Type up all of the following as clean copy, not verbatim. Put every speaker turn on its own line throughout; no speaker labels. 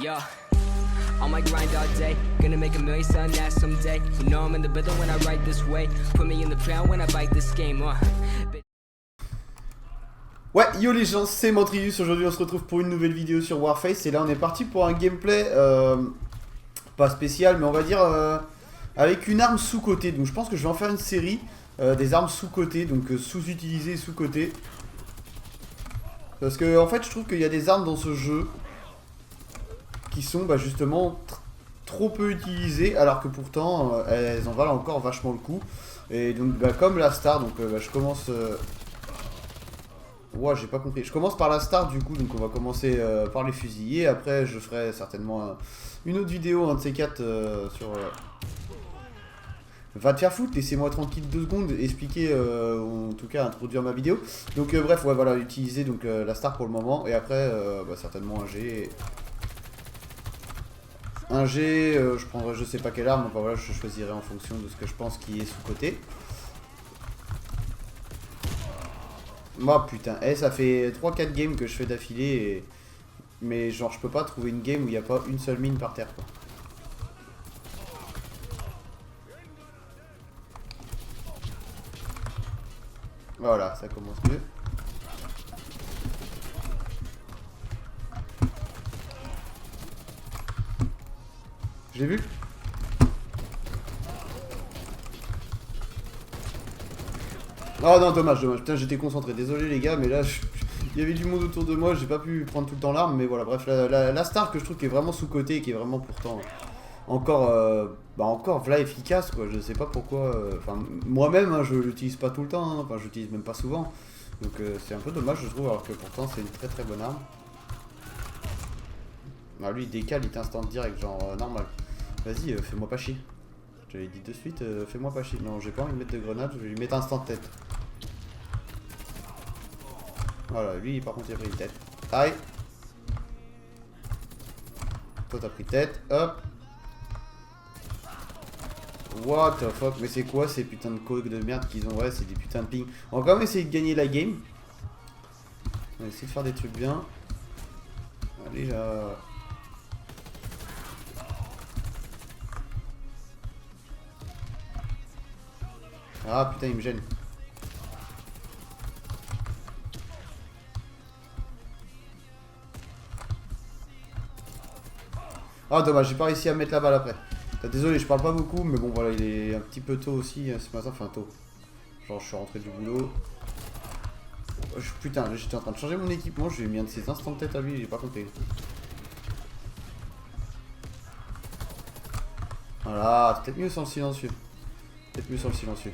Yeah, on my grind all day, gonna make a million something that someday. You know I'm in the building when I write this way. Put me in the ground when I bite this game.
Ouais, yo les gens, c'est Mantrius. Aujourd'hui on se retrouve pour une nouvelle vidéo sur Warface. Et là on est parti pour un gameplay pas spécial, mais on va dire avec une arme sous-cotée. Donc je pense que je vais en faire une série des armes sous-cotées, donc sous-utilisées et sous-cotées. Parce que en fait je trouve qu'il y a des armes dans ce jeu qui sont justement trop peu utilisées, alors que pourtant elles en valent encore vachement le coup. Et donc comme la star, donc je commence... Ouais, j'ai pas compris. Je commence par la star du coup, donc on va commencer par les fusillés. Après, je ferai certainement une autre vidéo, un de ces quatre sur. Va te faire foutre, laissez-moi tranquille 2 secondes, expliquer, ou en tout cas introduire ma vidéo. Donc bref, ouais, voilà, utiliser donc la star pour le moment, et après, certainement un G. Un G, je prendrai je sais pas quelle arme, enfin voilà, je choisirai en fonction de ce que je pense qui est sous-côté. Moi putain, ça fait 3-4 games que je fais d'affilée et... Mais genre je peux pas trouver une game où il n'y a pas une seule mine par terre quoi. Voilà, ça commence mieux. Je l'ai vu. Oh non, dommage. Putain, j'étais concentré. Désolé les gars, mais là, il y avait du monde autour de moi. J'ai pas pu prendre tout le temps l'arme, mais voilà. Bref, la star que je trouve qui est vraiment sous-cotée et qui est vraiment pourtant encore, encore voilà efficace quoi. Je sais pas pourquoi. Enfin, moi-même, hein, je l'utilise pas tout le temps. Enfin, je l'utilise même pas souvent. Donc c'est un peu dommage, je trouve, alors que pourtant c'est une très très bonne arme. Ah, lui, il décale, il t'instant direct, genre normal. Vas-y, fais-moi pas chier. Je l'ai dit de suite, fais-moi pas chier. Non, j'ai pas envie de mettre de grenade, je vais lui mettre instant tête. Voilà, lui par contre il a pris une tête. Aïe. Toi t'as pris tête, hop. What the fuck, mais c'est quoi ces putains de coques de merde qu'ils ont? Ouais, c'est des putains de ping. On va quand même essayer de gagner la game. On va essayer de faire des trucs bien. Allez là. Ah putain, il me gêne. Ah dommage, j'ai pas réussi à mettre la balle après. Désolé, je parle pas beaucoup, mais bon voilà, il est un petit peu tôt aussi ce matin, enfin tôt. Genre je suis rentré du boulot. Putain, j'étais en train de changer mon équipement, je lui ai mis un de ses instants de tête à lui, j'ai pas compris. Voilà, c'est peut-être mieux sans le silencieux. Peut-être mieux sans le silencieux.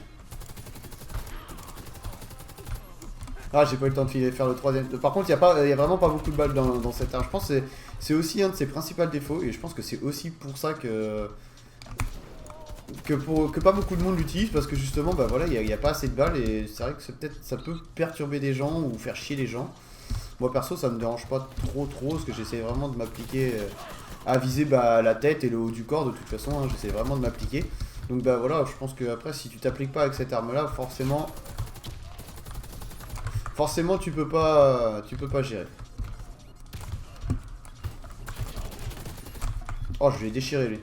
Ah, j'ai pas eu le temps de faire le troisième. Par contre, il y a vraiment pas beaucoup de balles dans cette arme. Je pense que c'est aussi un de ses principaux défauts. Et je pense que c'est aussi pour ça que pas beaucoup de monde l'utilise. Parce que justement, voilà, il n'y a pas assez de balles. Et c'est vrai que ça peut perturber des gens ou faire chier les gens. Moi perso, ça me dérange pas trop. Parce que j'essaie vraiment de m'appliquer à viser la tête et le haut du corps. De toute façon, hein, j'essaie vraiment de m'appliquer. Donc voilà, je pense que après, si tu t'appliques pas avec cette arme là, Forcément, tu peux pas gérer. Oh, je l'ai déchiré lui.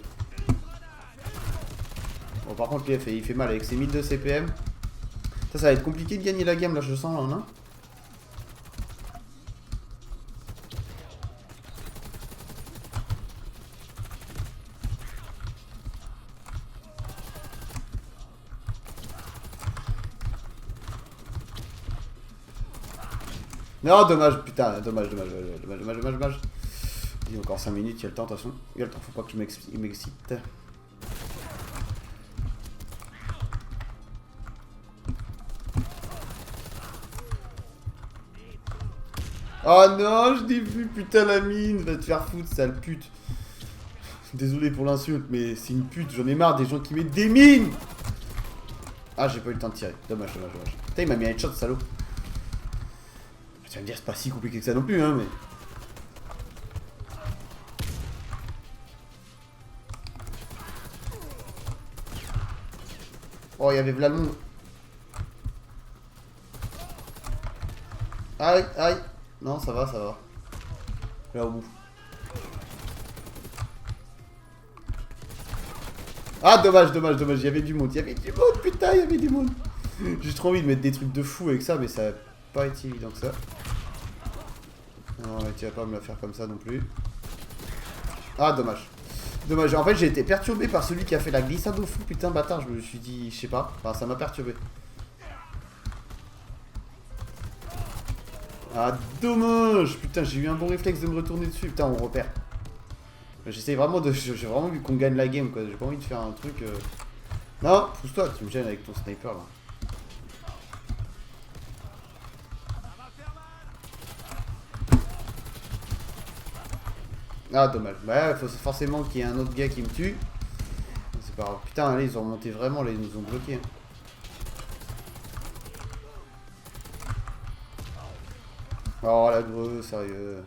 Bon, par contre, lui, il fait mal avec ses 1002 CPM. Ça va être compliqué de gagner la game là, je sens là, hein. Non, dommage, putain, dommage. Il y a encore 5 minutes, il y a le temps, de toute façon. Il y a le temps, faut pas que je m'excite. Oh non, je l'ai vu, putain, la mine, va te faire foutre, sale pute. Désolé pour l'insulte, mais c'est une pute, j'en ai marre des gens qui mettent des mines. Ah, j'ai pas eu le temps de tirer, dommage. Putain, il m'a mis un headshot, salaud. Tu vas me dire, c'est pas si compliqué que ça non plus, hein, mais... Oh, il y avait Vlalmond. Aïe. Non, ça va. Là au bout. Ah, dommage, dommage, dommage. Il y avait du monde. Il y avait du monde, putain, il y avait du monde. J'ai trop envie de mettre des trucs de fou avec ça, mais ça va pas être évident que ça. Non, tu vas pas me la faire comme ça non plus. Ah, dommage. Dommage. En fait, j'ai été perturbé par celui qui a fait la glissade au fou. Putain, bâtard, je me suis dit, je sais pas. Enfin, ça m'a perturbé. Ah, dommage. Putain, j'ai eu un bon réflexe de me retourner dessus. Putain, on repère. J'essaie vraiment de... J'ai vraiment vu qu'on gagne la game, quoi. J'ai pas envie de faire un truc... Non, pousse-toi, tu me gênes avec ton sniper, là. Ah, dommage. Bah, il faut forcément qu'il y ait un autre gars qui me tue. C'est pas grave. Putain, là, ils ont remonté vraiment, là, ils nous ont bloqués. Oh, la greu, sérieux.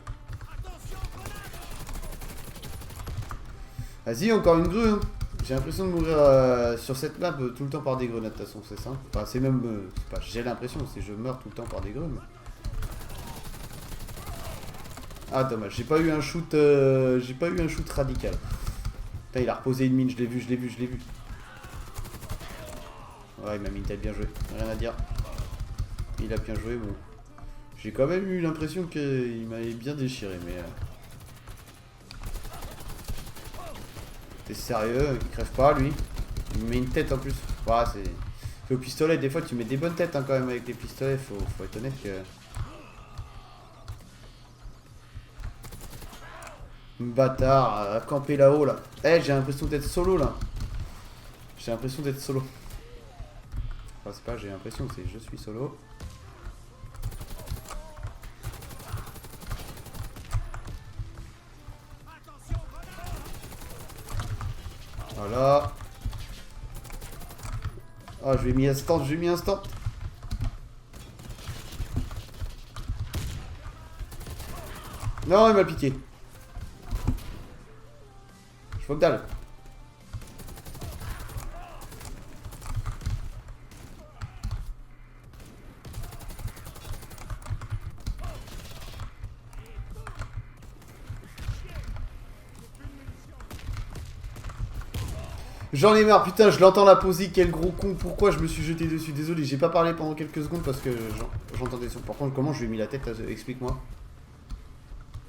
Vas-y, encore une grue. Hein. J'ai l'impression de mourir sur cette map tout le temps par des grenades, de toute façon, c'est ça. Enfin, c'est même... c'est pas, j'ai l'impression, c'est je meurs tout le temps par des grues. Mais... Ah, dommage, j'ai pas eu un shoot radical. Putain, il a reposé une mine, je l'ai vu, je l'ai vu, je l'ai vu. Ouais, il m'a mis une tête, bien joué, rien à dire. Il a bien joué, bon. J'ai quand même eu l'impression qu'il m'avait bien déchiré, mais... T'es sérieux? Il crève pas, lui. Il me met une tête en plus. Ouais, c'est au pistolet, des fois tu mets des bonnes têtes hein, quand même avec les pistolets, faut être honnête que... Bâtard, à camper là-haut là. Eh, j'ai l'impression d'être solo là. J'ai l'impression d'être solo. Enfin, c'est pas j'ai l'impression, c'est je suis solo. Voilà. Oh, je lui ai mis un stand, je lui ai mis un stand. Non, il m'a piqué. Je vois que dalle. J'en ai marre, putain, je l'entends la poser, quel gros con, pourquoi je me suis jeté dessus, désolé, j'ai pas parlé pendant quelques secondes parce que j'entendais son... Par contre, comment je lui ai mis la tête, explique-moi.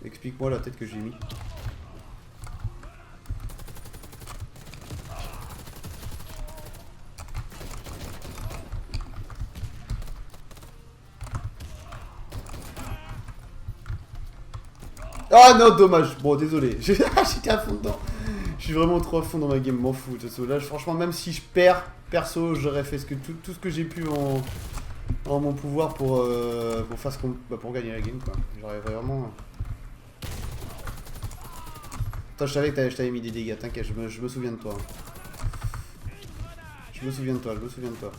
Explique-moi la tête que j'ai mis. Ah non, dommage, bon, désolé, j'étais à fond dedans. Je suis vraiment trop à fond dans ma game, m'en fous. Là, franchement, même si je perds, perso, j'aurais fait tout ce que j'ai pu en mon pouvoir pour faire pour gagner la game, quoi. J'aurais vraiment... Attends, je savais que je t'avais mis des dégâts, t'inquiète, je me souviens de toi. Je me souviens de toi, je me souviens de toi.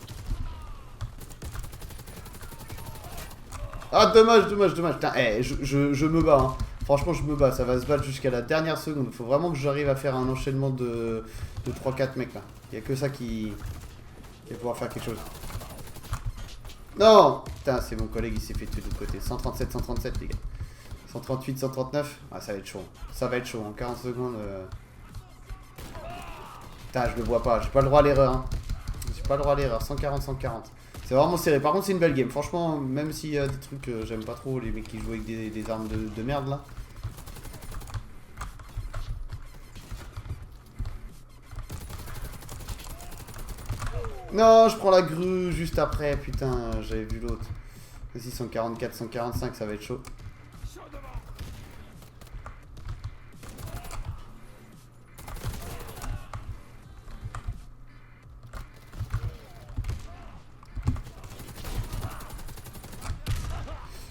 Ah, dommage, dommage, dommage. Putain, je me bats, hein. Franchement, je me bats, ça va se battre jusqu'à la dernière seconde. Il faut vraiment que j'arrive à faire un enchaînement de 3-4 mecs là. Il n'y a que ça qui va pouvoir faire quelque chose. Non! Putain, c'est mon collègue, il s'est fait tuer de l'autre côté. 137, 137, les gars. 138, 139. Ah, ça va être chaud. Ça va être chaud. En 40 secondes. Putain, je le vois pas. J'ai pas le droit à l'erreur. Hein. J'ai pas le droit à l'erreur. 140, 140. C'est vraiment serré. Par contre, c'est une belle game. Franchement, même s'il y a des trucs que j'aime pas trop, les mecs qui jouent avec des armes de merde là. Non, je prends la grue juste après. Putain, j'avais vu l'autre. Vas-y, 144, 145, ça va être chaud.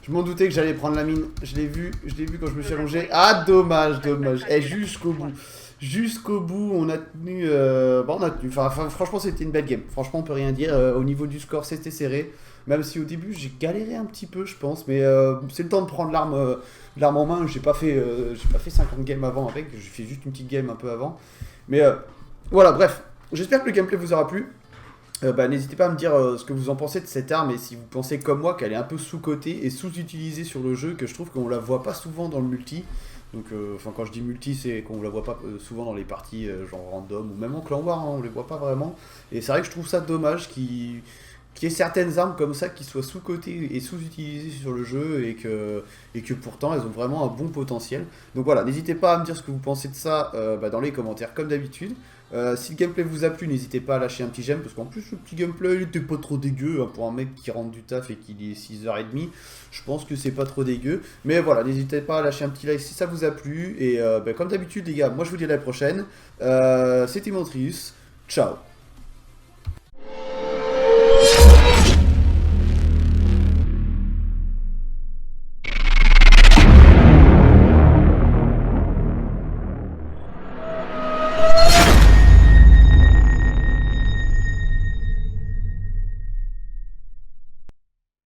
Je m'en doutais que j'allais prendre la mine. Je l'ai vu quand je me suis allongé. Ah, dommage, dommage. Et jusqu'au bout. Jusqu'au bout, on a tenu. Bon, on a tenu. Enfin, franchement, c'était une belle game. Franchement, on peut rien dire. Au niveau du score, c'était serré. Même si au début, j'ai galéré un petit peu, je pense. Mais c'est le temps de prendre l'arme en main. J'ai pas fait 50 games avant avec. J'ai fait juste une petite game un peu avant. Mais voilà, bref. J'espère que le gameplay vous aura plu. N'hésitez pas à me dire ce que vous en pensez de cette arme et si vous pensez comme moi qu'elle est un peu sous-cotée et sous-utilisée sur le jeu, que je trouve qu'on la voit pas souvent dans le multi. Donc, enfin, quand je dis multi, c'est qu'on la voit pas souvent dans les parties genre random ou même en clan war, hein, on les voit pas vraiment. Et c'est vrai que je trouve ça dommage qu'il y ait certaines armes comme ça qui soient sous-cotées et sous-utilisées sur le jeu et que pourtant elles ont vraiment un bon potentiel. Donc voilà, n'hésitez pas à me dire ce que vous pensez de ça dans les commentaires comme d'habitude. Si le gameplay vous a plu, n'hésitez pas à lâcher un petit j'aime parce qu'en plus le petit gameplay il était pas trop dégueu hein, pour un mec qui rentre du taf et qu'il est 6h30. Je pense que c'est pas trop dégueu. Mais voilà, n'hésitez pas à lâcher un petit like si ça vous a plu. Et comme d'habitude les gars, moi je vous dis à la prochaine. C'était Montrius. Ciao.